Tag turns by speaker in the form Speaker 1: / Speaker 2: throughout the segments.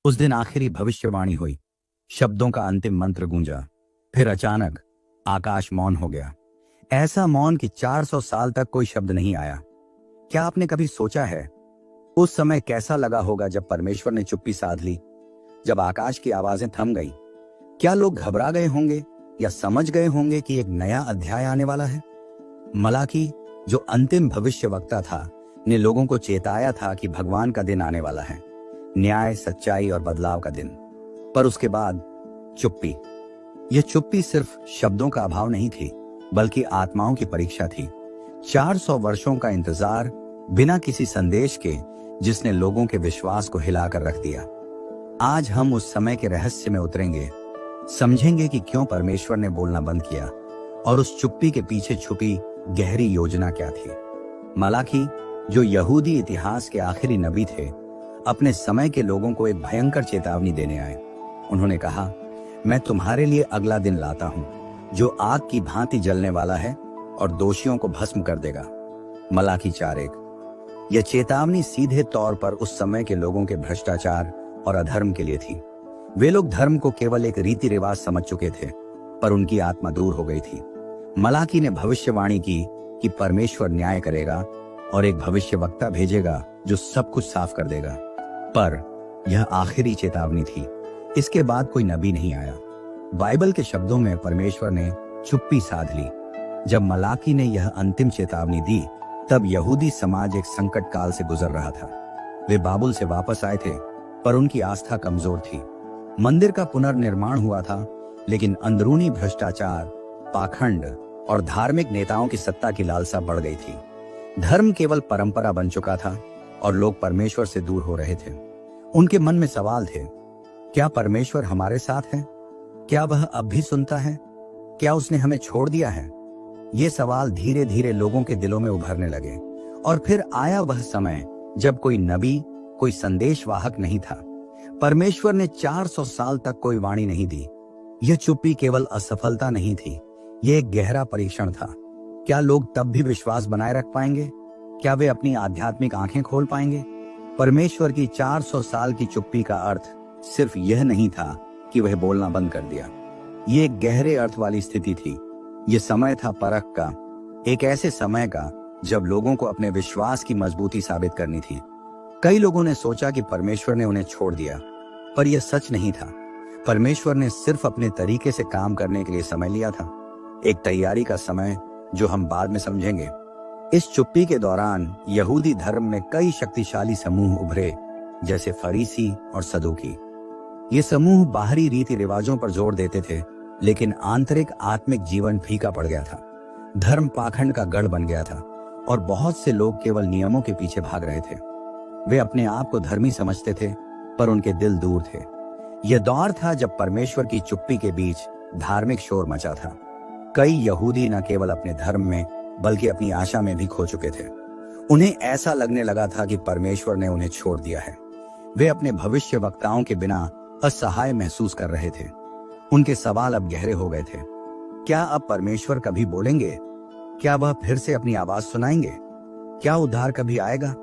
Speaker 1: उस दिन आखिरी भविष्यवाणी हुई, शब्दों का अंतिम मंत्र गूंजा। फिर अचानक आकाश मौन हो गया। ऐसा मौन कि 400 साल तक कोई शब्द नहीं आया। क्या आपने कभी सोचा है उस समय कैसा लगा होगा जब परमेश्वर ने चुप्पी साध ली, जब आकाश की आवाजें थम गई? क्या लोग घबरा गए होंगे या समझ गए होंगे कि एक नया अध्याय आने वाला है? मलाकी, जो अंतिम भविष्यवक्ता था, ने लोगों को चेताया था कि भगवान का दिन आने वाला है, न्याय, सच्चाई और बदलाव का दिन। पर उसके बाद चुप्पी। यह चुप्पी सिर्फ शब्दों का अभाव नहीं थी, बल्कि आत्माओं की परीक्षा थी। 400 वर्षों का इंतजार बिना किसी संदेश के, जिसने लोगों के विश्वास को हिलाकर रख दिया। आज हम उस समय के रहस्य में उतरेंगे, समझेंगे कि क्यों परमेश्वर ने बोलना बंद किया और उस चुप्पी के पीछे छुपी गहरी योजना क्या थी। मलाकी, जो यहूदी इतिहास के आखिरी नबी थे, अपने समय के लोगों को एक भयंकर चेतावनी देने आए। उन्होंने कहा, मैं तुम्हारे लिए अगला दिन लाता हूं, जो आग की भांति जलने वाला है और दोषियों को भस्म कर देगा। मलाकी 4:1। यह चेतावनी सीधे तौर पर उस समय के लोगों के भ्रष्टाचार और अधर्म के लिए थी। वे लोग धर्म को केवल एक रीति रिवाज समझ चुके थे, पर उनकी आत्मा दूर हो गई थी। मलाकी ने भविष्यवाणी की कि परमेश्वर न्याय करेगा और एक भविष्यवक्ता भेजेगा जो सब कुछ साफ कर देगा। पर यह आखिरी चेतावनी थी। इसके बाद कोई नबी नहीं आया। बाइबल के शब्दों में परमेश्वर ने चुप्पी साध ली। जब मलाकी ने यह अंतिम चेतावनी दी, तब यहूदी समाज एक संकट काल से गुजर रहा था। वे बाबुल से वापस आए थे, पर उनकी आस्था कमजोर थी। मंदिर का पुनर्निर्माण हुआ था, लेकिन अंदरूनी भ्रष्टाचार, पाखंड और धार्मिक नेताओं की सत्ता की लालसा बढ़ गई थी। धर्म केवल परंपरा बन चुका था और लोग परमेश्वर से दूर हो रहे थे। उनके मन में सवाल थे, क्या परमेश्वर हमारे साथ है? क्या वह अब भी सुनता है? क्या उसने हमें छोड़ दिया है? ये सवाल धीरे धीरे लोगों के दिलों में उभरने लगे। और फिर आया वह समय जब कोई नबी, कोई संदेशवाहक नहीं था। परमेश्वर ने 400 साल तक कोई वाणी नहीं दी। यह चुप्पी केवल असफलता नहीं थी, यह एक गहरा परीक्षण था। क्या लोग तब भी विश्वास बनाए रख पाएंगे? क्या वे अपनी आध्यात्मिक आंखें खोल पाएंगे? परमेश्वर की 400 साल की चुप्पी का अर्थ सिर्फ यह नहीं था कि वह बोलना बंद कर दिया। यह एक गहरे अर्थ वाली स्थिति थी। यह समय था परख का, एक ऐसे समय का जब लोगों को अपने विश्वास की मजबूती साबित करनी थी। कई लोगों ने सोचा कि परमेश्वर ने उन्हें छोड़ दिया, पर यह सच नहीं था। परमेश्वर ने सिर्फ अपने तरीके से काम करने के लिए समय लिया था, एक तैयारी का समय जो हम बाद में समझेंगे। इस चुप्पी के दौरान यहूदी धर्म में कई शक्तिशाली समूह उभरे, जैसे फरीसी और सदूकी। ये समूह बाहरी रीति रिवाजों पर जोर देते थे, लेकिन आंतरिक आत्मिक जीवन फीका पड़ गया था। धर्म पाखंड का गढ़ बन गया था और बहुत से लोग केवल नियमों के पीछे भाग रहे थे। वे अपने आप को धर्मी समझते थे, पर उनके दिल दूर थे। यह दौर था जब परमेश्वर की चुप्पी के बीच धार्मिक शोर मचा था। कई यहूदी न केवल अपने धर्म में, बल्कि अपनी आशा में भी खो चुके थे। उन्हें ऐसा लगने लगा था कि परमेश्वर ने उन्हें छोड़ दिया है। वे अपने भविष्यवक्ताओं के बिना असहाय महसूस कर रहे थे। उनके सवाल अब गहरे हो गए थे। क्या अब परमेश्वर कभी बोलेंगे? क्या वह फिर से अपनी आवाज सुनाएंगे? क्या उद्धार कभी आएगा?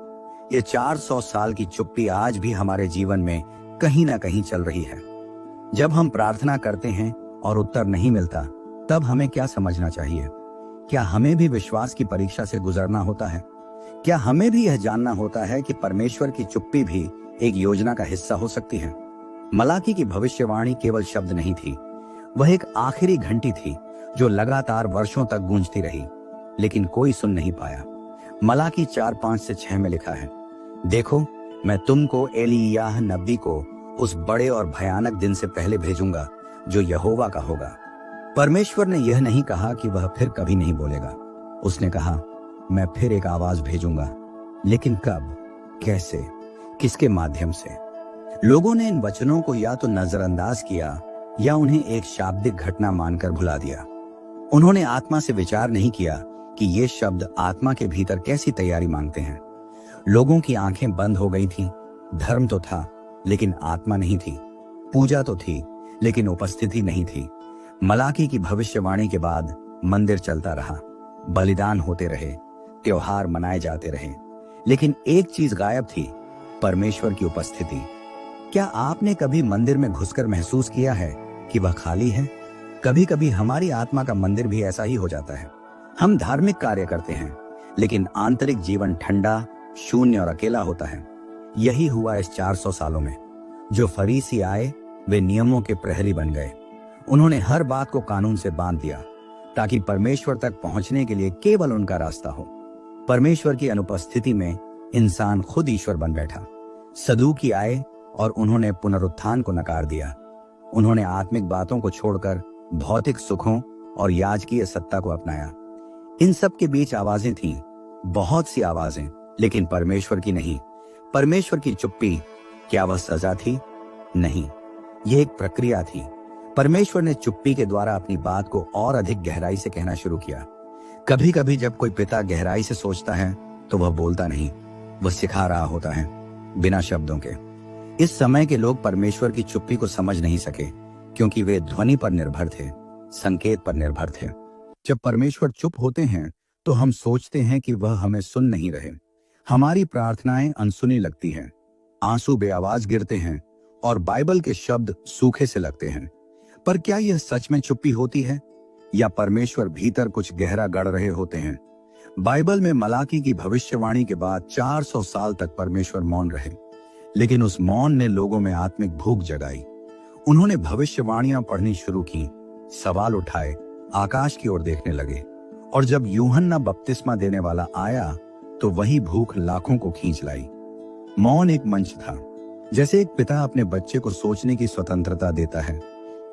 Speaker 1: ये 400 साल की चुप्पी आज भी हमारे जीवन में कहीं ना कहीं चल रही है। जब हम प्रार्थना करते हैं और उत्तर नहीं मिलता, तब हमें क्या समझना चाहिए? क्या हमें भी विश्वास की परीक्षा से गुजरना होता है? क्या हमें भी यह जानना होता है कि परमेश्वर की चुप्पी भी एक योजना का हिस्सा हो सकती है? मलाकी की भविष्यवाणी केवल शब्द नहीं थी, वह एक आखिरी घंटी थी जो लगातार वर्षों तक गूंजती रही, लेकिन कोई सुन नहीं पाया। मलाकी 4:5-6 में लिखा है, देखो, मैं तुमको एलियाह नबी को उस बड़े और भयानक दिन से पहले भेजूंगा जो यहोवा का होगा। परमेश्वर ने यह नहीं कहा कि वह फिर कभी नहीं बोलेगा। उसने कहा, मैं फिर एक आवाज भेजूंगा, लेकिन कब, कैसे, किसके माध्यम से? लोगों ने इन वचनों को या तो नजरअंदाज किया या उन्हें एक शाब्दिक घटना मानकर भुला दिया। उन्होंने आत्मा से विचार नहीं किया कि ये शब्द आत्मा के भीतर कैसी तैयारी मांगते हैं। लोगों की आंखें बंद हो गई थीं। धर्म तो था, लेकिन आत्मा नहीं थी। पूजा तो थी, लेकिन उपस्थिति नहीं थी। मलाकी की भविष्यवाणी के बाद मंदिर चलता रहा, बलिदान होते रहे, त्योहार मनाए जाते रहे, लेकिन एक चीज गायब थी, परमेश्वर की उपस्थिति। क्या आपने कभी मंदिर में घुसकर महसूस किया है कि वह खाली है? कभी कभी हमारी आत्मा का मंदिर भी ऐसा ही हो जाता है। हम धार्मिक कार्य करते हैं, लेकिन आंतरिक जीवन ठंडा, शून्य और अकेला होता है। यही हुआ इस 400 सालों में। जो फरीसी आए वे नियमों के प्रहरी बन गए। उन्होंने हर बात को कानून से बांध दिया ताकि परमेश्वर तक पहुंचने के लिए केवल उनका रास्ता हो। परमेश्वर की अनुपस्थिति में इंसान खुद ईश्वर बन बैठा। सदूकी आए और उन्होंने पुनरुत्थान को नकार दिया। उन्होंने आत्मिक बातों को छोड़कर भौतिक सुखों और याजकीय सत्ता को अपनाया। इन सब के बीच आवाजें थीं, बहुत सी आवाजें, लेकिन परमेश्वर की नहीं। परमेश्वर की चुप्पी, क्या वह सजा थी? नहीं, यह एक प्रक्रिया थी। परमेश्वर ने चुप्पी के द्वारा अपनी बात को और अधिक गहराई से कहना शुरू किया। कभी कभी जब कोई पिता गहराई से सोचता है तो वह बोलता नहीं, वह सिखा रहा होता है बिना शब्दों के। इस समय के लोग परमेश्वर की चुप्पी को समझ नहीं सके क्योंकि वे ध्वनि पर निर्भर थे, संकेत पर निर्भर थे। जब परमेश्वर चुप होते हैं तो हम सोचते हैं कि वह हमें सुन नहीं रहे। हमारी प्रार्थनाएं अनसुनी लगती हैं, आंसू बेआवाज गिरते हैं और बाइबल के शब्द सूखे से लगते हैं। पर क्या यह सच में चुप्पी होती है या परमेश्वर भीतर कुछ गहरा गढ़ रहे होते हैं? बाइबल में मलाकी की भविष्यवाणी के बाद 400 साल तक परमेश्वर मौन रहे, लेकिन उस मौन ने लोगों में आत्मिक भूख जगाई। उन्होंने भविष्यवाणियां पढ़नी शुरू की, सवाल उठाए, आकाश की ओर देखने लगे। और जब यूहन्ना बपतिस्मा देने वाला आया तो वही भूख लाखों को खींच लाई। मौन एक मंच था, जैसे एक पिता अपने बच्चे को सोचने की स्वतंत्रता देता है,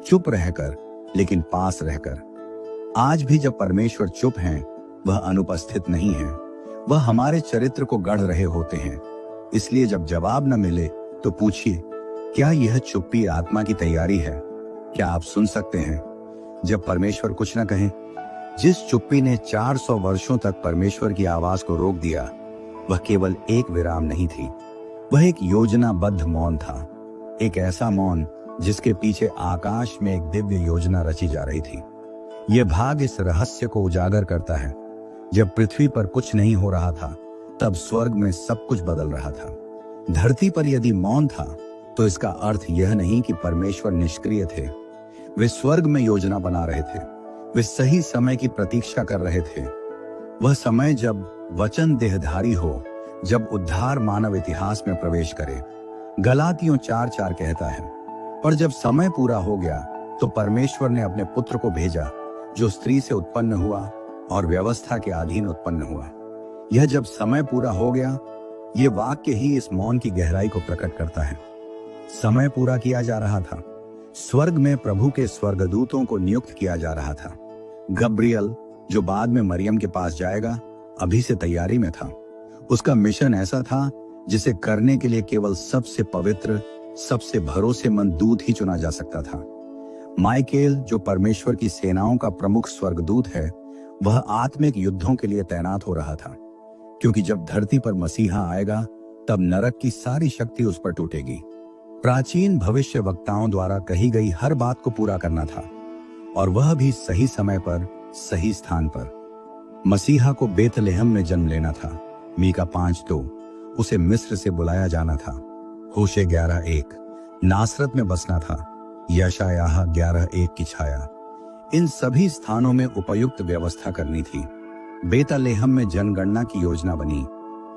Speaker 1: चुप रहकर लेकिन पास रहकर। आज भी जब परमेश्वर चुप हैं, वह अनुपस्थित नहीं है, वह हमारे चरित्र को गढ़ रहे होते हैं। इसलिए जब जवाब न मिले तो पूछिए, क्या यह चुप्पी आत्मा की तैयारी है? क्या आप सुन सकते हैं जब परमेश्वर कुछ न कहें? जिस चुप्पी ने 400 वर्षों तक परमेश्वर की आवाज को रोक दिया, वह केवल एक विराम नहीं थी, वह एक योजनाबद्ध मौन था। एक ऐसा मौन जिसके पीछे आकाश में एक दिव्य योजना रची जा रही थी। यह भाग इस रहस्य को उजागर करता है, जब पृथ्वी पर कुछ नहीं हो रहा था, तब स्वर्ग में सब कुछ बदल रहा था। धरती पर यदि मौन था तो इसका अर्थ यह नहीं कि परमेश्वर निष्क्रिय थे। वे स्वर्ग में योजना बना रहे थे, वे सही समय की प्रतीक्षा कर रहे थे। वह समय जब वचन देहधारी हो, जब उद्धार मानव इतिहास में प्रवेश करे। गलातियों 4:4 कहता है, पर जब समय पूरा हो गया तो परमेश्वर ने अपने पुत्र को भेजा, जो स्त्री से उत्पन्न हुआ और व्यवस्था के अधीन उत्पन्न हुआ। यह जब समय पूरा हो गया, यह वाक्य ही इस मौन की गहराई को प्रकट करता है। समय पूरा किया जा रहा था, स्वर्ग में प्रभु के स्वर्गदूतों को नियुक्त किया जा रहा था। गब्रियल, जो बाद में मरियम के पास जाएगा, अभी से तैयारी में था। उसका मिशन ऐसा था जिसे करने के लिए केवल सबसे पवित्र, सबसे भरोसेमंद दूत ही चुना जा सकता था। माइकेल, जो परमेश्वर की सेनाओं का प्रमुख स्वर्गदूत है, वह आत्मिक युद्धों के लिए तैनात हो रहा था, क्योंकि जब धरती पर मसीहा आएगा तब नरक की सारी शक्ति उस पर टूटेगी। प्राचीन भविष्य वक्ताओं द्वारा कही गई हर बात को पूरा करना था, और वह भी सही समय पर, सही स्थान पर। मसीहा को बेतलेहम में जन्म लेना था, मीका 5:2। उसे मिस्र से बुलाया जाना था, होशे 11:1। नासरत में बसना था, यशायाह 11:1 की छाया। इन सभी स्थानों में उपयुक्त व्यवस्था करनी थी। बेतलेहम में जनगणना की योजना बनी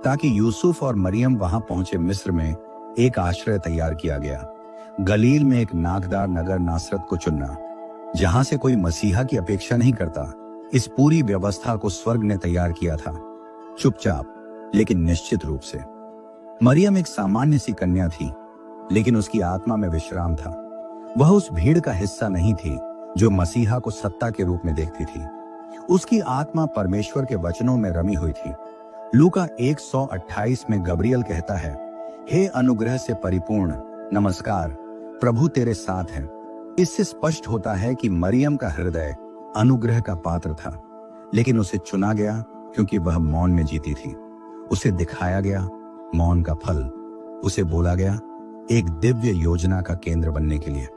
Speaker 1: ताकि यूसुफ और मरियम वहां पहुंचे। मिस्र में एक आश्रय तैयार किया गया। गलील में एक नाकदार नगर नासरत को चुनना, जहां से कोई मसीहा की अपेक्षा नहीं करता। इस पूरी व्यवस्था को स्वर्ग ने तैयार किया था, चुपचाप लेकिन निश्चित रूप से। मरियम एक सामान्य सी कन्या थी, लेकिन उसकी आत्मा में विश्राम था। वह उस भीड़ का हिस्सा नहीं थी जो मसीहा को सत्ता के रूप में देखती थी। उसकी आत्मा परमेश्वर के वचनों में रमी हुई थी। लूका 1:28 में गब्रियल कहता है, हे अनुग्रह से परिपूर्ण, नमस्कार, प्रभु तेरे साथ है। इससे स्पष्ट होता है कि मरियम का हृदय अनुग्रह का पात्र था, लेकिन उसे चुना गया क्योंकि वह मौन में जीती थी। उसे दिखाया गया मौन का फल, उसे बोला गया एक दिव्य योजना का केंद्र बनने के लिए।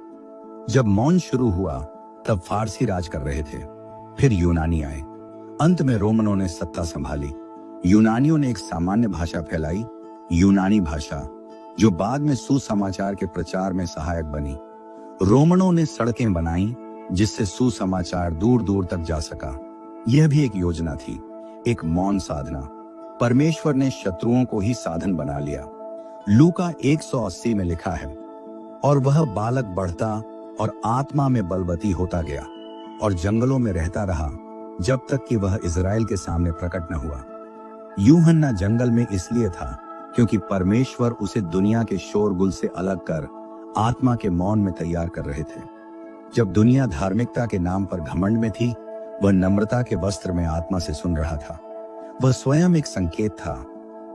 Speaker 1: जब मौन शुरू हुआ तब फारसी राज कर रहे थे, फिर यूनानी आए, अंत में रोमनों ने सत्ता संभाली। यूनानियों ने एक सामान्य भाषा फैलाई, यूनानी भाषा, जो बाद में सुसमाचार के प्रचार में सहायक बनी। रोमनों ने सड़कें बनाई जिससे सुसमाचार दूर दूर तक जा सका। यह भी एक योजना थी, एक मौन साधना। परमेश्वर ने शत्रुओं को ही साधन बना लिया। लूका 180 में लिखा है, और वह बालक बढ़ता और आत्मा में बलवती होता गया और जंगलों में रहता रहा जब तक कि वह इज़राइल के सामने प्रकट न हुआ। यूहन्ना जंगल में इसलिए था क्योंकि परमेश्वर उसे दुनिया के शोरगुल से अलग कर आत्मा के मौन में तैयार कर रहे थे। जब दुनिया धार्मिकता के नाम पर घमंड में थी, वह नम्रता के वस्त्र में आत्मा से सुन रहा था। वह स्वयं एक संकेत था,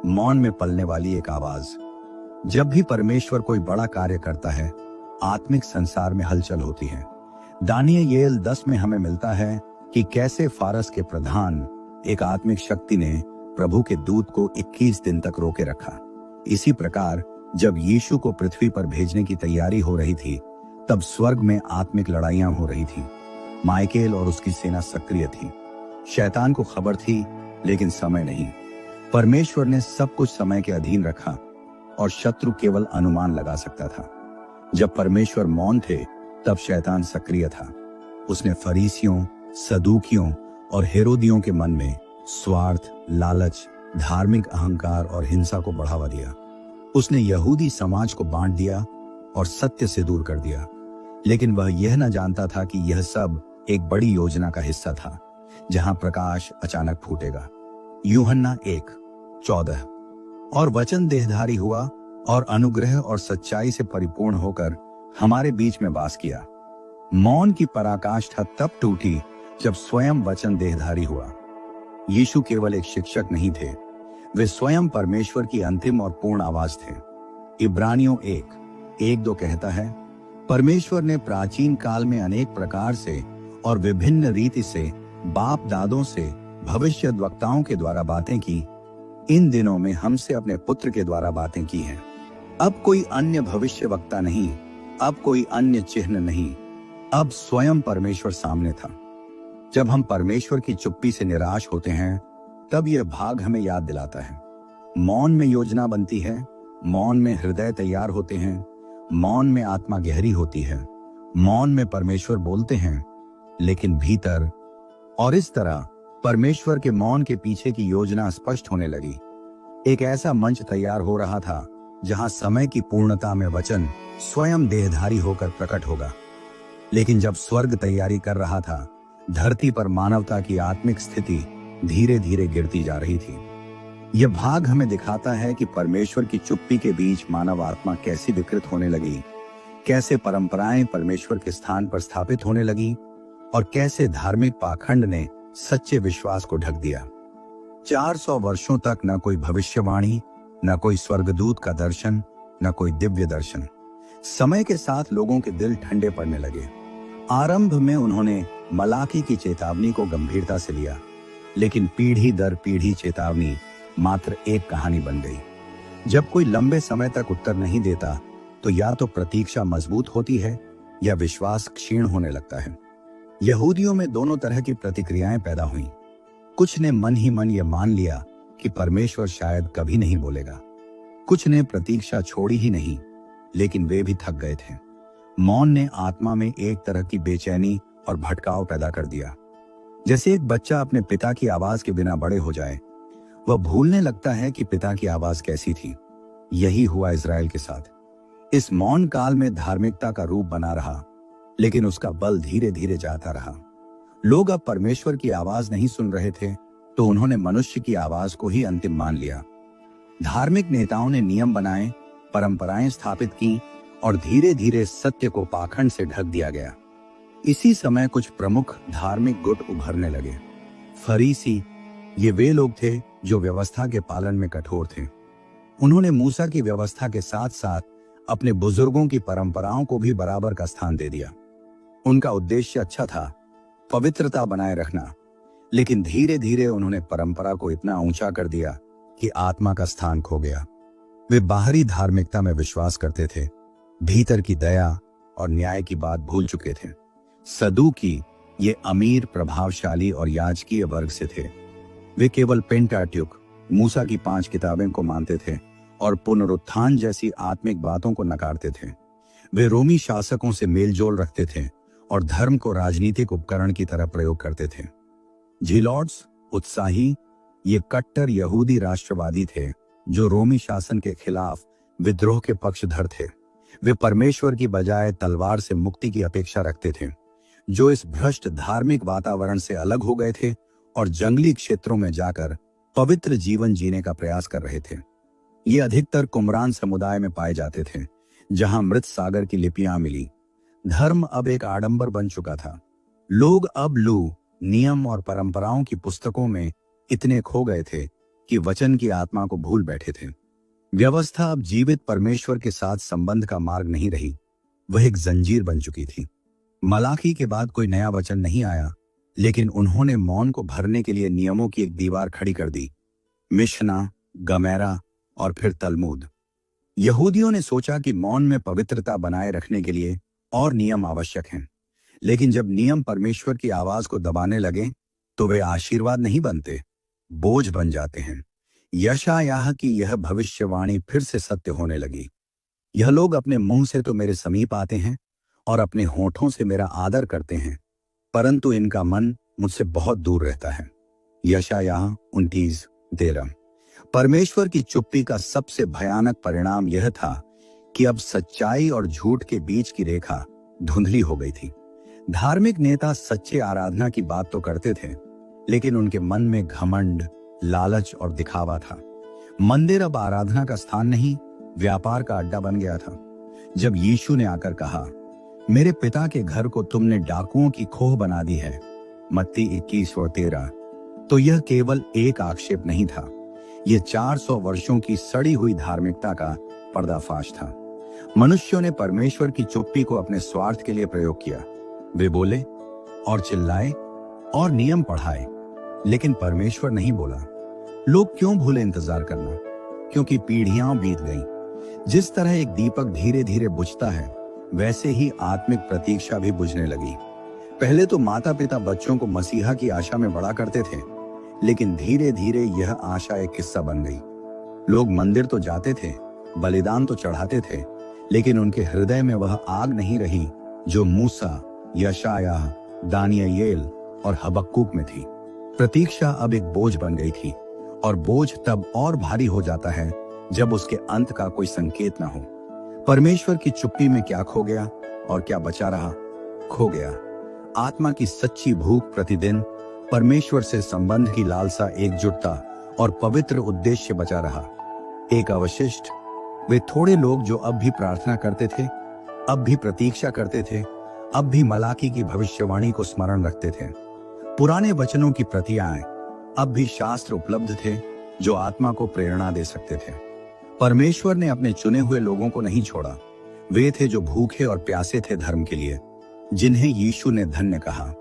Speaker 1: मौन में पलने वाली एक आवाज। जब भी परमेश्वर कोई बड़ा कार्य करता है, आत्मिक संसार में हलचल होती है। दानियेल 10 में हमें मिलता है कि कैसे फारस के प्रधान एक आत्मिक शक्ति ने प्रभु के दूत को 21 दिन तक रोके रखा। इसी प्रकार जब यीशु को पृथ्वी पर भेजने की तैयारी हो रही थी, तब स्वर्ग में आत्मिक लड़ाइयां हो रही थी। माइकेल और उसकी सेना सक्रिय थी। शैतान को खबर थी, लेकिन समय नहीं। परमेश्वर ने सब कुछ समय के अधीन रखा और शत्रु केवल अनुमान लगा सकता था। जब परमेश्वर मौन थे, तब शैतान सक्रिय था। उसने फरीसियों, सदूकियों और हेरोदियों के मन में स्वार्थ, लालच, धार्मिक अहंकार और हिंसा को बढ़ावा दिया। उसने यहूदी समाज को बांट दिया और सत्य से दूर कर दिया। लेकिन वह यह न जानता था कि यह सब एक बड़ी योजना का हिस्सा था, जहां प्रकाश अचानक फूटेगा। यूहन्ना 1:14। और वचन देहधारी हुआ और अनुग्रह और सच्चाई से परिपूर्ण होकर हमारे बीच में वास किया। मौन की पराकाष्ठा तब टूटी जब स्वयं वचन देहधारी हुआ। यीशु केवल एक शिक्षक नहीं थे, वे स्वयं परमेश्वर की अंतिम और पूर्ण आवाज थे। इब्रानियों 1:1-2 कहता है, परमेश्वर ने प्राचीन काल में अनेक प्रकार से और विभिन्न रीति से बाप दादों से भविष्यद्वक्ताओं के द्वारा बातें की। इन दिनों में हमसे अपने पुत्र के द्वारा बातें की हैं। अब कोई अन्य भविष्यवक्ता नहीं, अब कोई अन्य चिन्ह नहीं, अब स्वयं परमेश्वर सामने था। जब हम परमेश्वर की चुप्पी से निराश होते हैं, तब यह भाग हमें याद दिलाता है। मौन में योजना बनती है, मौन में हृदय तैयार होते हैं, मौन में आत्मा गहरी होती है, मौन में परमेश्वर बोलते हैं, लेकिन भीतर। और इस तरह परमेश्वर के मौन के पीछे की योजना स्पष्ट होने लगी। एक ऐसा मंच तैयार हो रहा था जहां समय की पूर्णता में वचन स्वयं देहधारी होकर प्रकट होगा। लेकिन जब स्वर्ग तैयारी कर रहा था, धरती पर मानवता की आत्मिक स्थिति धीरे धीरे गिरती जा रही थी। यह भाग हमें दिखाता है कि परमेश्वर की चुप्पी के बीच मानव आत्मा कैसी विकृत होने लगी, कैसे परंपराएं परमेश्वर के स्थान पर स्थापित होने लगी और कैसे धार्मिक पाखंड ने सच्चे विश्वास को ढक दिया। 400 वर्षों तक न कोई भविष्यवाणी, न कोई स्वर्गदूत का दर्शन, न कोई दिव्य दर्शन। समय के साथ लोगों के दिल ठंडे पड़ने लगे। आरंभ में उन्होंने मलाकी की चेतावनी को गंभीरता से लिया, लेकिन पीढ़ी दर पीढ़ी चेतावनी मात्र एक कहानी बन गई। जब कोई लंबे समय तक उत्तर नहीं देता, तो या तो प्रतीक्षा मजबूत होती है या विश्वास क्षीण होने लगता है। यहूदियों में दोनों तरह की प्रतिक्रियाएं पैदा हुईं। कुछ ने मन ही मन यह मान लिया कि परमेश्वर शायद कभी नहीं बोलेगा। कुछ ने प्रतीक्षा छोड़ी ही नहीं, लेकिन वे भी थक गए थे। मौन ने आत्मा में एक तरह की बेचैनी और भटकाव पैदा कर दिया। जैसे एक बच्चा अपने पिता की आवाज के बिना बड़े हो जाए, वह भूलने लगता है कि पिता की आवाज कैसी थी। यही हुआ इज़राइल के साथ। इस मौन काल में धार्मिकता का रूप बना रहा, लेकिन उसका बल धीरे धीरे जाता रहा। लोग अब परमेश्वर की आवाज नहीं सुन रहे थे, तो उन्होंने मनुष्य की आवाज को ही अंतिम मान लिया। धार्मिक नेताओं ने नियम बनाए, परंपराएं स्थापित की और धीरे धीरे सत्य को पाखंड से ढक दिया गया। इसी समय कुछ प्रमुख धार्मिक गुट उभरने लगे। फरीसी, ये वे लोग थे जो व्यवस्था के पालन में कठोर थे। उन्होंने मूसा की व्यवस्था के साथ साथ अपने बुजुर्गों की परंपराओं को भी बराबर का स्थान दे दिया। उनका उद्देश्य अच्छा था, पवित्रता बनाए रखना, लेकिन धीरे धीरे उन्होंने परंपरा को इतना ऊंचा कर दिया कि आत्मा का स्थान खो गया। वे बाहरी धार्मिकता में विश्वास करते थे, भीतर की दया और न्याय की बात भूल चुके थे। सदूकी, ये अमीर, प्रभावशाली और याजकीय वर्ग से थे। वे केवल पेंटाट्युक, मूसा की 5 किताबें को मानते थे और पुनरुत्थान जैसी आत्मिक बातों को नकारते थे। वे रोमी शासकों से मेलजोल रखते थे और धर्म को राजनीतिक उपकरण की तरह प्रयोग करते थे। झिलॉट्स उत्साही ये कट्टर यहूदी राष्ट्रवादी थे जो रोमी शासन के खिलाफ विद्रोह के पक्षधर थे। वे परमेश्वर की बजाय तलवार से मुक्ति की अपेक्षा रखते थे, जो इस भ्रष्ट धार्मिक वातावरण से अलग हो गए थे और जंगली क्षेत्रों में जाकर पवित्र जीवन जीने का प्रयास कर रहे थे। ये अधिकतर कुमरान समुदाय में पाए जाते थे, जहां मृत सागर की लिपियां मिली। धर्म अब एक आडंबर बन चुका था। लोग अब लू, नियम और परंपराओं की पुस्तकों में इतने खो गए थे कि वचन की आत्मा को भूल बैठे थे। व्यवस्था अब जीवित परमेश्वर के साथ संबंध का मार्ग नहीं रही, वह एक जंजीर बन चुकी थी। मलाकी के बाद कोई नया वचन नहीं आया, लेकिन उन्होंने मौन को भरने के लिए नियमों की एक दीवार खड़ी कर दी। मिशना, गमेरा और फिर तलमूद। यहूदियों ने सोचा कि मौन में पवित्रता बनाए रखने के लिए और नियम आवश्यक हैं, लेकिन जब नियम परमेश्वर की आवाज को दबाने लगे तो वे आशीर्वाद नहीं बनते, बोझ बन जाते हैं। यशायाह की यह भविष्यवाणी फिर से सत्य होने लगी। यह लोग अपने मुंह से तो मेरे समीप आते हैं और अपने होठों से मेरा आदर करते हैं, परंतु इनका मन मुझसे बहुत दूर रहता है। यशायाह 29:13। परमेश्वर की चुप्पी का सबसे भयानक परिणाम यह था कि अब सच्चाई और झूठ के बीच की रेखा धुंधली हो गई थी। धार्मिक नेता सच्चे आराधना की बात तो करते थे, लेकिन उनके मन में घमंड, लालच और दिखावा था। मंदिर अब आराधना का स्थान नहीं, व्यापार का अड्डा बन गया था। जब यीशु ने आकर कहा, मेरे पिता के घर को तुमने डाकुओं की खोह बना दी है, मत्ती 21:13, तो यह केवल एक आक्षेप नहीं था, यह 400 वर्षों की सड़ी हुई धार्मिकता का पर्दाफाश था। मनुष्यों ने परमेश्वर की चुप्पी को अपने स्वार्थ के लिए प्रयोग किया। वे बोले और चिल्लाए और नियम पढ़ाए, लेकिन परमेश्वर नहीं बोला। लोग क्यों भूले इंतजार करना? क्योंकि पीढ़ियां बीत गईं। जिस तरह एक दीपक धीरे धीरे बुझता है, वैसे ही आत्मिक प्रतीक्षा भी बुझने लगी। पहले तो माता पिता बच्चों को मसीहा की आशा में बड़ा करते थे, लेकिन धीरे धीरे यह आशा एक किस्सा बन गई। लोग मंदिर तो जाते थे, बलिदान तो चढ़ाते थे, लेकिन उनके हृदय में वह आग नहीं रही जो मूसा, यशायाह, दानियेल और हबक्कूक में थी। प्रतीक्षा अब एक बोझ बन गई थी, और बोझ तब और भारी हो जाता है जब उसके अंत का कोई संकेत ना हो। परमेश्वर की चुप्पी में क्या खो गया और क्या बचा रहा? खो गया आत्मा की सच्ची भूख, प्रतिदिन परमेश्वर से संबंध की लालसा, एकजुटता और पवित्र उद्देश्य बचा रहा। एक अवशिष्ट, वे थोड़े लोग जो अब भी प्रार्थना करते थे, अब भी प्रतीक्षा करते थे, अब भी मलाकी की भविष्यवाणी को स्मरण रखते थे। पुराने वचनों की प्रतियां अब भी शास्त्र उपलब्ध थे जो आत्मा को प्रेरणा दे सकते थे। परमेश्वर ने अपने चुने हुए लोगों को नहीं छोड़ा। वे थे जो भूखे और प्यासे थे धर्म के लिए, जिन्हें यीशु ने धन्य कहा।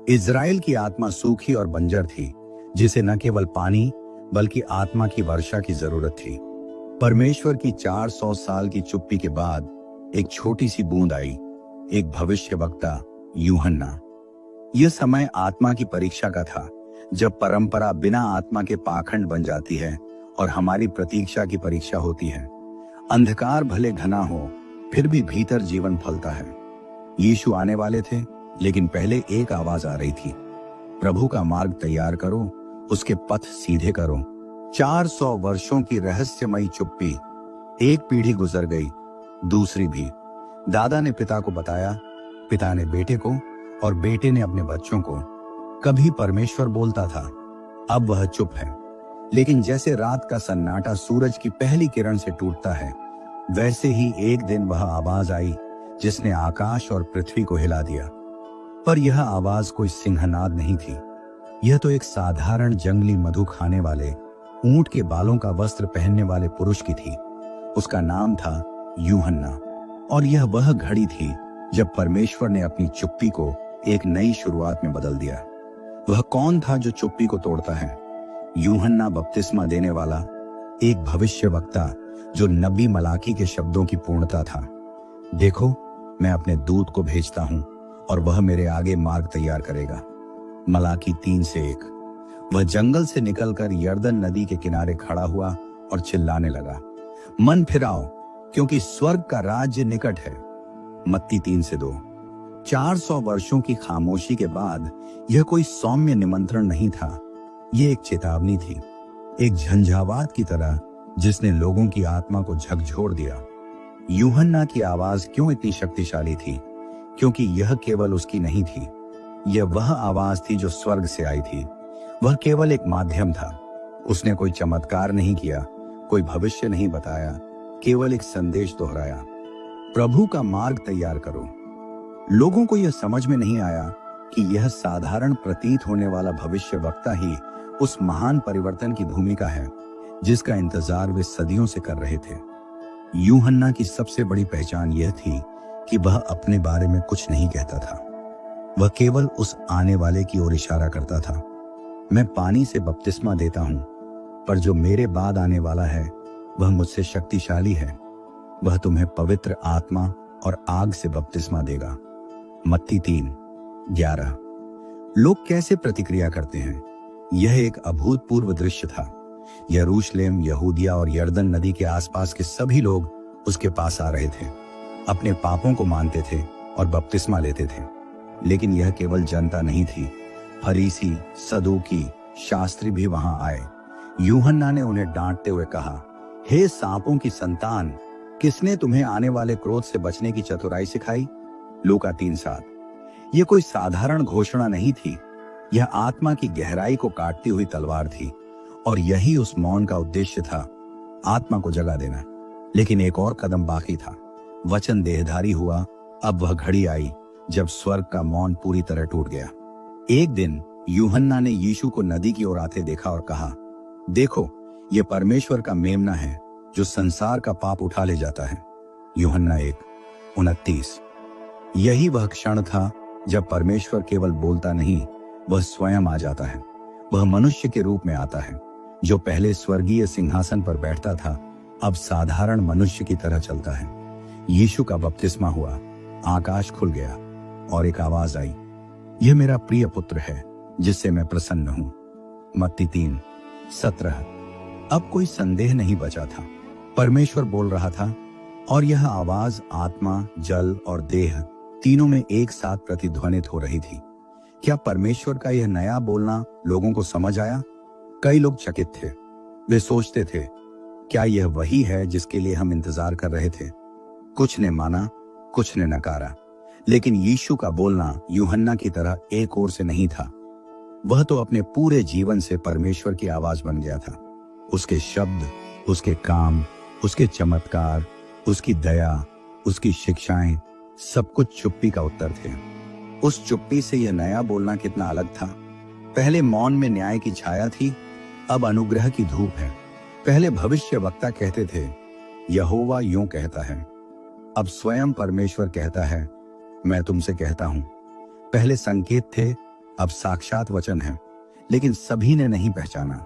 Speaker 1: इज़राइल की आत्मा सूखी और बंजर थी, जिसे न केवल पानी बल्कि आत्मा की वर्षा की जरूरत थी। परमेश्वर की 400 साल की चुप्पी के बाद एक छोटी सी बूंद आई, एक भविष्यवक्ता यूहन्ना। यह समय आत्मा की परीक्षा का था, जब परंपरा बिना आत्मा के पाखंड बन जाती है और हमारी प्रतीक्षा की परीक्षा होती है। अंधकार भले घना हो, फिर भी भीतर जीवन फलता है। यीशु आने वाले थे, लेकिन पहले एक आवाज आ रही थी, प्रभु का मार्ग तैयार करो, उसके पथ सीधे करो। 400 वर्षों की रहस्यमयी चुप्पी। एक पीढ़ी गुजर गई, दूसरी भी। दादा ने पिता को बताया, पिता ने बेटे को, और बेटे ने अपने बच्चों को। कभी परमेश्वर बोलता था, अब वह चुप है। लेकिन जैसे रात का सन्नाटा सूरज की पहली किरण से टूटता है, वैसे ही एक दिन वह आवाज आई जिसने आकाश और पृथ्वी को हिला दिया। पर यह आवाज कोई सिंहनाद नहीं थी। यह तो एक साधारण जंगली मधु खाने वाले, ऊंट के बालों का वस्त्र पहनने वाले पुरुष की थी। उसका नाम था यूहन्ना। और यह वह घड़ी थी जब परमेश्वर ने अपनी चुप्पी को एक नई शुरुआत में बदल दिया। वह कौन था जो चुप्पी को तोड़ता है? यूहन्ना बपतिस्मा देने वाला, एक भविष्यवक्ता जो नबी मलाकी के शब्दों की पूर्णता था। देखो, मैं अपने दूत को भेजता हूं और वह मेरे आगे मार्ग तैयार करेगा। मलाकी 3:1। वह जंगल से निकलकर यर्दन नदी के किनारे खड़ा हुआ और चिल्लाने लगा, मन फिराओ, क्योंकि स्वर्ग का राज्य निकट है। मत्ती 3-2। 400 वर्षों की खामोशी के बाद यह कोई सौम्य निमंत्रण नहीं था, यह एक चेतावनी थी, एक झंझावात की तरह जिसने लोगों की आत्मा को झकझोर दिया। यूहन्ना की आवाज क्यों इतनी शक्तिशाली थी? क्योंकि यह केवल उसकी नहीं थी, यह वह आवाज थी जो स्वर्ग से आई थी। वह केवल एक माध्यम था। उसने कोई चमत्कार नहीं किया, कोई भविष्य नहीं बताया, केवल एक संदेश दोहराया, प्रभु का मार्ग तैयार करो। लोगों को यह समझ में नहीं आया कि यह साधारण प्रतीत होने वाला भविष्यवक्ता ही उस महान परिवर्तन की भूमिका है जिसका इंतजार वे सदियों से कर रहे थे। यूहन्ना की सबसे बड़ी पहचान यह थी कि वह अपने बारे में कुछ नहीं कहता था, वह केवल उस आने वाले की ओर इशारा करता था। मैं पानी से बपतिस्मा देता हूं, पर जो मेरे बाद आने वाला है वह मुझसे शक्तिशाली है, वह तुम्हें पवित्र आत्मा और आग से बपतिस्मा देगा। मत्ती 3:11। लोग कैसे प्रतिक्रिया करते हैं? यह एक अभूतपूर्व दृश्य था। यरूशलेम, यहूदिया और यर्दन नदी के आसपास के सभी लोग उसके पास आ रहे थे, अपने पापों को मानते थे और बपतिस्मा लेते थे। लेकिन यह केवल जनता नहीं थी, फरीसी, सदूकी, शास्त्री भी वहां आए। यूहन्ना ने उन्हें डांटते हुए कहा, हे सांपों की संतान, किसने तुम्हें आने वाले क्रोध से बचने की चतुराई सिखाई? लूका 3:7। यह कोई साधारण घोषणा नहीं थी, यह आत्मा की गहराई को काटती हुई तलवार थी, और यही उस मौन का उद्देश्य था, आत्मा को जगा देना। लेकिन एक और कदम बाकी था। वचन देहधारी हुआ। अब वह घड़ी आई जब स्वर्ग का मौन पूरी तरह टूट गया। एक दिन यूहन्ना ने यीशु को नदी की ओर आते देखा और कहा, देखो, यह परमेश्वर का मेमना है जो संसार का पाप उठा ले जाता है। यूहन्ना 1:29। यही वह क्षण था जब परमेश्वर केवल बोलता नहीं, वह स्वयं आ जाता है। वह मनुष्य के रूप में आता है। जो पहले स्वर्गीय सिंहासन पर बैठता था, अब साधारण मनुष्य की तरह चलता है। यीशु का बपतिस्मा हुआ, आकाश खुल गया और एक आवाज आई, यह मेरा प्रिय पुत्र है जिससे मैं प्रसन्न हूं। मत्ती 3:17। अब कोई संदेह नहीं बचा था, परमेश्वर बोल रहा था, और यह आवाज आत्मा, जल और देह तीनों में एक साथ प्रतिध्वनित हो रही थी। क्या परमेश्वर का यह नया बोलना लोगों को समझ आया? कई लोग चकित थे। वे सोचते थे, क्या यह वही है जिसके लिए हम इंतजार कर रहे थे? कुछ ने माना, कुछ ने नकारा, लेकिन यीशु का बोलना यूहन्ना की तरह एक ओर से नहीं था। वह तो अपने पूरे जीवन से परमेश्वर की आवाज बन गया था। उसके शब्द, उसके काम, उसके चमत्कार, उसकी दया, उसकी शिक्षाएं, सब कुछ चुप्पी का उत्तर थे। उस चुप्पी से यह नया बोलना कितना अलग था। पहले मौन में न्याय की छाया थी, अब अनुग्रह की धूप है। पहले भविष्यवक्ता कहते थे, यहोवा यूं कहता है, अब स्वयं परमेश्वर कहता है, मैं तुमसे कहता हूं। पहले संकेत थे, अब साक्षात वचन है, लेकिन सभी ने नहीं पहचाना।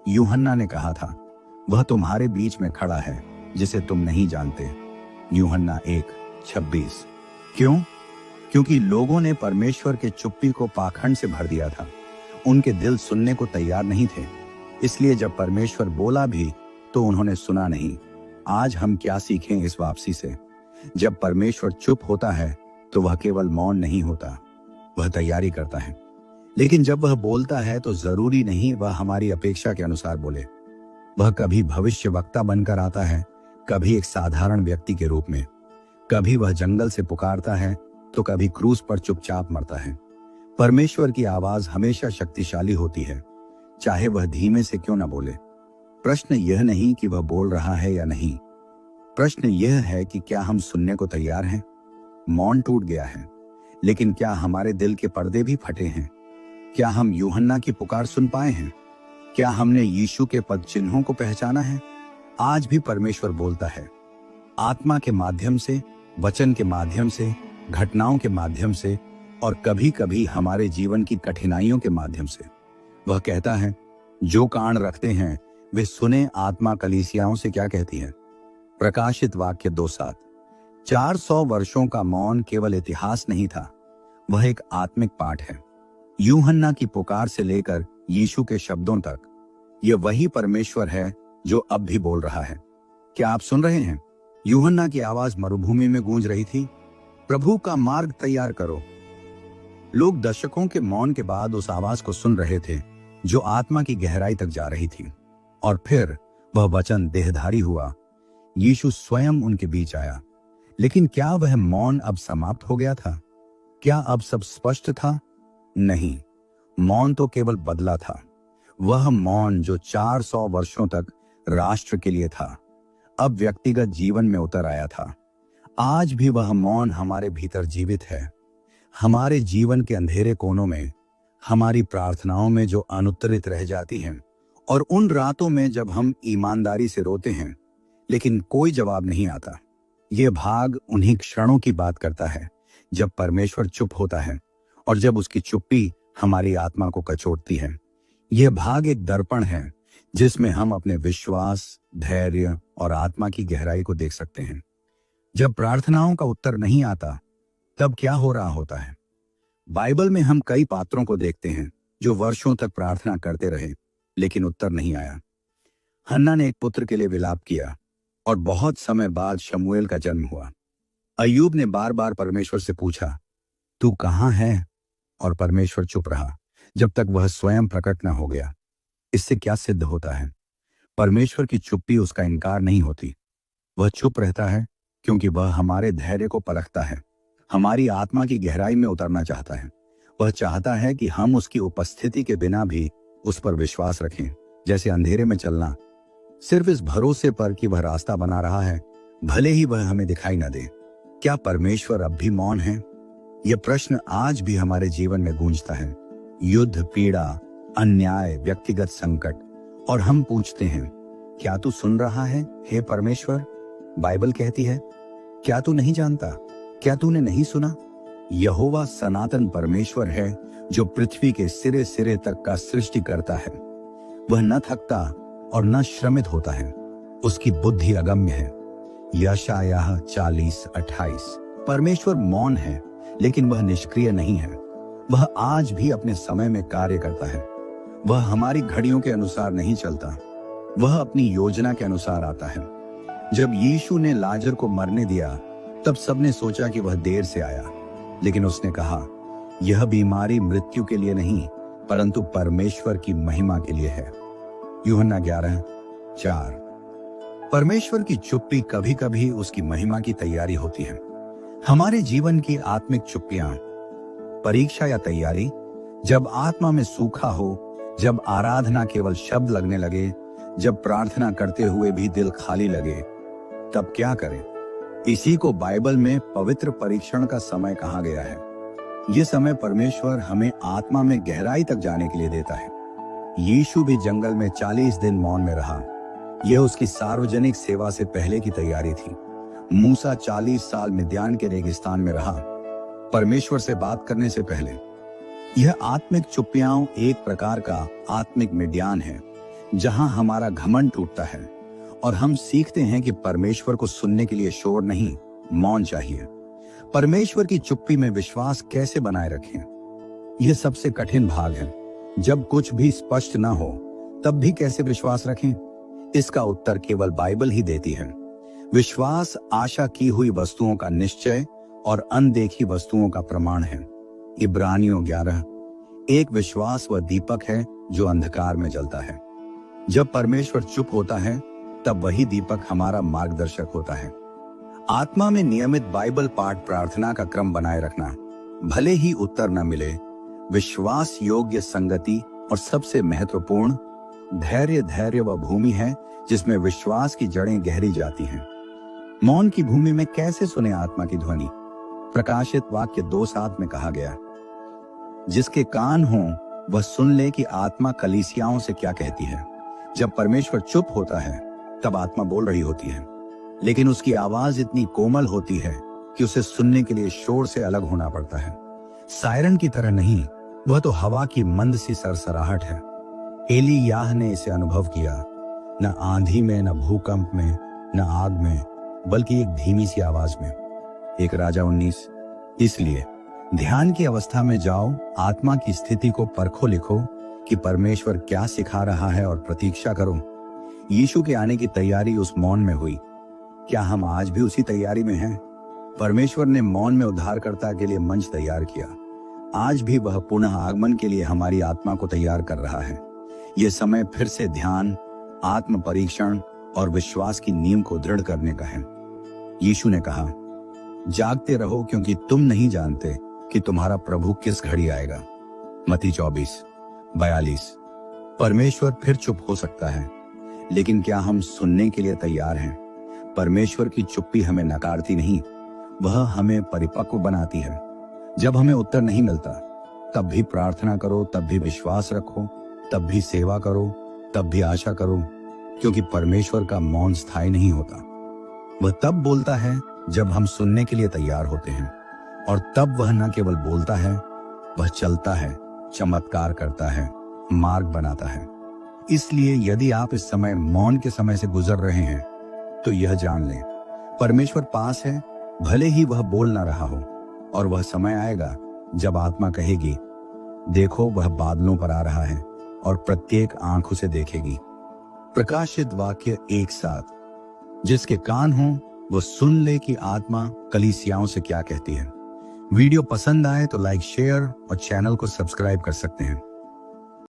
Speaker 1: यूहन्ना ने कहा था, वह तुम्हारे बीच में खड़ा है जिसे तुम नहीं जानते। यूहन्ना 1:26। क्यों? क्योंकि लोगों ने परमेश्वर के चुप्पी को पाखंड से भर दिया था। उनके दिल सुनने को तैयार नहीं थे, इसलिए जब परमेश्वर बोला भी तो उन्होंने सुना नहीं। आज हम क्या सीखें इस वापसी से? जब परमेश्वर चुप होता है तो वह केवल मौन नहीं होता, वह तैयारी करता है। लेकिन जब वह बोलता है तो जरूरी नहीं वह हमारी अपेक्षा के अनुसार बोले। वह कभी भविष्यवक्ता बनकर आता है, कभी एक साधारण व्यक्ति के रूप में। कभी वह जंगल से पुकारता है तो कभी क्रूस पर चुपचाप मरता है। परमेश्वर की आवाज हमेशा शक्तिशाली होती है, चाहे वह धीमे से क्यों न बोले। प्रश्न यह नहीं कि वह बोल रहा है या नहीं, प्रश्न यह है कि क्या हम सुनने को तैयार हैं। मौन टूट गया है, लेकिन क्या हमारे दिल के पर्दे भी फटे हैं? क्या हम यूहन्ना की पुकार सुन पाए हैं? क्या हमने यीशु के पद चिन्हों को पहचाना है? आज भी परमेश्वर बोलता है, आत्मा के माध्यम से, वचन के माध्यम से, घटनाओं के माध्यम से, और कभी कभी हमारे जीवन की कठिनाइयों के माध्यम से। वह कहता है, जो कान रखते हैं वे सुने आत्मा कलीसियाओं से क्या कहती है। प्रकाशित वाक्य 2:7। 400 वर्षों का मौन केवल इतिहास नहीं था, वह एक आत्मिक पाठ है। यूहन्ना की पुकार से लेकर यीशु के शब्दों तक, यह वही परमेश्वर है जो अब भी बोल रहा है। क्या आप सुन रहे हैं? यूहन्ना की आवाज मरुभूमि में गूंज रही थी, प्रभु का मार्ग तैयार करो। लोग दशकों के मौन के बाद उस आवाज को सुन रहे थे जो आत्मा की गहराई तक जा रही थी। और फिर वह वचन देहधारी हुआ। यीशु स्वयं उनके बीच आया। लेकिन क्या वह मौन अब समाप्त हो गया था? क्या अब सब स्पष्ट था? नहीं, मौन तो केवल बदला था। वह मौन जो 400 वर्षों तक राष्ट्र के लिए था, अब व्यक्तिगत जीवन में उतर आया था। आज भी वह मौन हमारे भीतर जीवित है। हमारे जीवन के अंधेरे कोनों में, हमारी प्रार्थनाओं में जो अनुत्तरित रह जाती हैं, और उन रातों में जब हम ईमानदारी से रोते हैं लेकिन कोई जवाब नहीं आता। यह भाग उन्हीं क्षणों की बात करता है जब परमेश्वर चुप होता है और जब उसकी चुप्पी हमारी आत्मा को कचोटती है। यह भाग एक दर्पण है जिसमें हम अपने विश्वास, धैर्य और आत्मा की गहराई को देख सकते हैं। जब प्रार्थनाओं का उत्तर नहीं आता, तब क्या हो रहा होता है? बाइबल में हम कई पात्रों को देखते हैं जो वर्षों तक प्रार्थना करते रहे लेकिन उत्तर नहीं आया। हन्ना ने एक पुत्र के लिए विलाप किया और बहुत समय बाद शमूएल का जन्म हुआ। अय्यूब ने बार बार परमेश्वर से पूछा, तू कहां है? और परमेश्वर चुप रहा जब तक वह स्वयं प्रकट न हो गया। इससे क्या सिद्ध होता है? परमेश्वर की चुप्पी उसका इनकार नहीं होती। वह चुप रहता है क्योंकि वह हमारे धैर्य को परखता है, हमारी आत्मा की गहराई में उतरना चाहता है। वह चाहता है कि हम उसकी उपस्थिति के बिना भी उस पर विश्वास रखें, जैसे अंधेरे में चलना, सिर्फ इस भरोसे पर कि वह रास्ता बना रहा है, भले ही वह हमें दिखाई न दे। क्या परमेश्वर अब भी मौन है? यह प्रश्न आज भी हमारे जीवन में गूंजता है। युद्ध, पीड़ा, अन्याय, व्यक्तिगत संकट, और हम पूछते हैं, क्या तू सुन रहा है हे परमेश्वर? बाइबल कहती है, क्या तू नहीं जानता? क्या तूने नहीं सुना? यहोवा सनातन परमेश्वर है जो पृथ्वी के सिरे सिरे तक का सृष्टि करता है। वह न थकता और न श्रमित होता है। उसकी बुद्धि अगम्य है। यशायाह 40:28। परमेश्वर मौन है लेकिन वह निष्क्रिय नहीं है। वह आज भी अपने समय में कार्य करता है। वह हमारी घड़ियों के अनुसार नहीं चलता, वह अपनी योजना के अनुसार आता है। जब यीशु ने लाजर को मरने दिया, तब सबने सोचा कि वह देर से आया, लेकिन उसने कहा, यह बीमारी मृत्यु के लिए नहीं परंतु परमेश्वर की महिमा के लिए है। यूहन्ना 11:4। परमेश्वर की चुप्पी कभी कभी उसकी महिमा की तैयारी होती है। हमारे जीवन की आत्मिक चुप्पियां, परीक्षा या तैयारी, जब आत्मा में सूखा हो, जब आराधना केवल शब्द लगने लगे, जब प्रार्थना करते हुए भी दिल खाली लगे, तब क्या करें? इसी को बाइबल में पवित्र परीक्षण का समय कहा गया है। यह समय परमेश्वर हमें आत्मा में गहराई तक जाने के लिए देता है। यीशु भी जंगल में 40 दिन मौन में रहा। यह उसकी सार्वजनिक सेवा से पहले की तैयारी थी। मूसा 40 साल मिद्यान के रेगिस्तान में रहा, परमेश्वर से बात करने से पहले। यह आत्मिक चुप्पियां एक प्रकार का आत्मिक मिद्यान है, जहां हमारा घमंड टूटता है और हम सीखते हैं कि परमेश्वर को सुनने के लिए शोर नहीं, मौन चाहिए। परमेश्वर की चुप्पी में विश्वास कैसे बनाए रखें? यह सबसे कठिन भाग है। जब कुछ भी स्पष्ट ना हो, तब भी कैसे विश्वास रखें? इसका उत्तर केवल बाइबल ही देती है। विश्वास आशा की हुई वस्तुओं का निश्चय और अनदेखी वस्तुओं का प्रमाण है। इब्रानियों 11। एक विश्वास वह दीपक है जो अंधकार में जलता है। जब परमेश्वर चुप होता है, तब वही दीपक हमारा मार्गदर्शक होता है। आत्मा में नियमित बाइबल पाठ, प्रार्थना का क्रम बनाए रखना, भले ही उत्तर न मिले, विश्वास योग्य संगति, और सबसे महत्वपूर्ण धैर्य वह भूमि है जिसमें विश्वास की जड़ें गहरी जाती हैं। मौन की भूमि में कैसे सुने आत्मा की ध्वनि? प्रकाशित वाक्य 2:7 में कहा गया, जिसके कान हों वह सुन ले कि आत्मा कलीसियाओं से क्या कहती है। जब परमेश्वर चुप होता है, तब आत्मा बोल रही होती है, लेकिन उसकी आवाज इतनी कोमल होती है कि उसे सुनने के लिए शोर से अलग होना पड़ता है। सायरन की तरह नहीं, वह तो हवा की मंद सी सरसराहट है। एलियाह ने इसे अनुभव किया, न आंधी में, न भूकंप में, न आग में, बल्कि एक धीमी सी आवाज में। 1 राजा 19। इसलिए ध्यान की अवस्था में जाओ, आत्मा की स्थिति को परखो, लिखो कि परमेश्वर क्या सिखा रहा है और प्रतीक्षा करो। यीशु के आने की तैयारी उस मौन में हुई। क्या हम आज भी उसी तैयारी में हैं? परमेश्वर ने मौन में उद्धारकर्ता के लिए मंच तैयार किया। आज भी वह पुनः आगमन के लिए हमारी आत्मा को तैयार कर रहा है। यह समय फिर से ध्यान, आत्म परीक्षण और विश्वास की नींव को दृढ़ करने का है। यीशु ने कहा, जागते रहो क्योंकि तुम नहीं जानते कि तुम्हारा प्रभु किस घड़ी आएगा। मत्ती 24:42। परमेश्वर फिर चुप हो सकता है, लेकिन क्या हम सुनने के लिए तैयार हैं? परमेश्वर की चुप्पी हमें नकारती नहीं, वह हमें परिपक्व बनाती है। जब हमें उत्तर नहीं मिलता, तब भी प्रार्थना करो, तब भी विश्वास रखो, तब भी सेवा करो, तब भी आशा करो, क्योंकि परमेश्वर का मौन स्थायी नहीं होता। वह तब बोलता है जब हम सुनने के लिए तैयार होते हैं, और तब वह न केवल बोलता है, वह चलता है, चमत्कार करता है, मार्ग बनाता है। इसलिए यदि आप इस समय मौन के समय से गुजर रहे हैं, तो यह जान लें, परमेश्वर पास है, भले ही वह बोल ना रहा हो। और वह समय आएगा जब आत्मा कहेगी, देखो वह बादलों पर आ रहा है, और प्रत्येक आंख उसे देखेगी। प्रकाशित वाक्य 1:7। जिसके कान हो वो सुन ले कि आत्मा कलीसियाओं से क्या कहती है। वीडियो पसंद आए तो लाइक, शेयर और चैनल को सब्सक्राइब कर सकते हैं।